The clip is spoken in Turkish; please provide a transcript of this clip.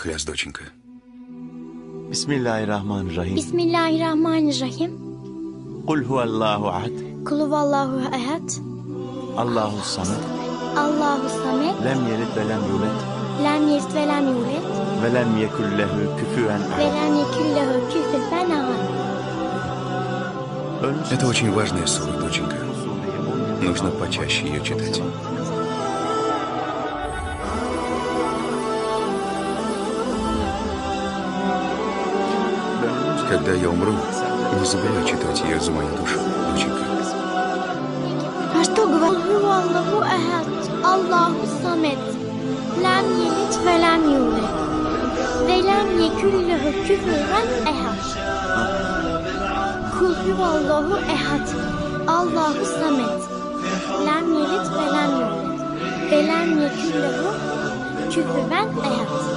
Грязь, доченька. Bismillahirrahmanirrahim. Bismillahirrahmanirrahim. Kul huvallahu ahad. Kul huvallahu ehad. Allahu samed. Allahu samed. Lem yelid ve lem yulad. Lem yelid ve lem yulad. Ve lem yekul lehu küfüven Ve ahad. lem yekul lehu küfüven ahad. Это очень важная сура, доченька. Нужно почаще ее читать. Когда я умру, не забывай читать ее за мою душу, доченька. А что говорит? Аллаху ehad. Allahu samed. Lem yelid ve lem yulad. Ve lem yekul lehu küfüven ehad. Kul huvallahu ehad. Allahu samed. Lem yelid ve lem yulad. Ve lem yekul lehu küfüven ehad.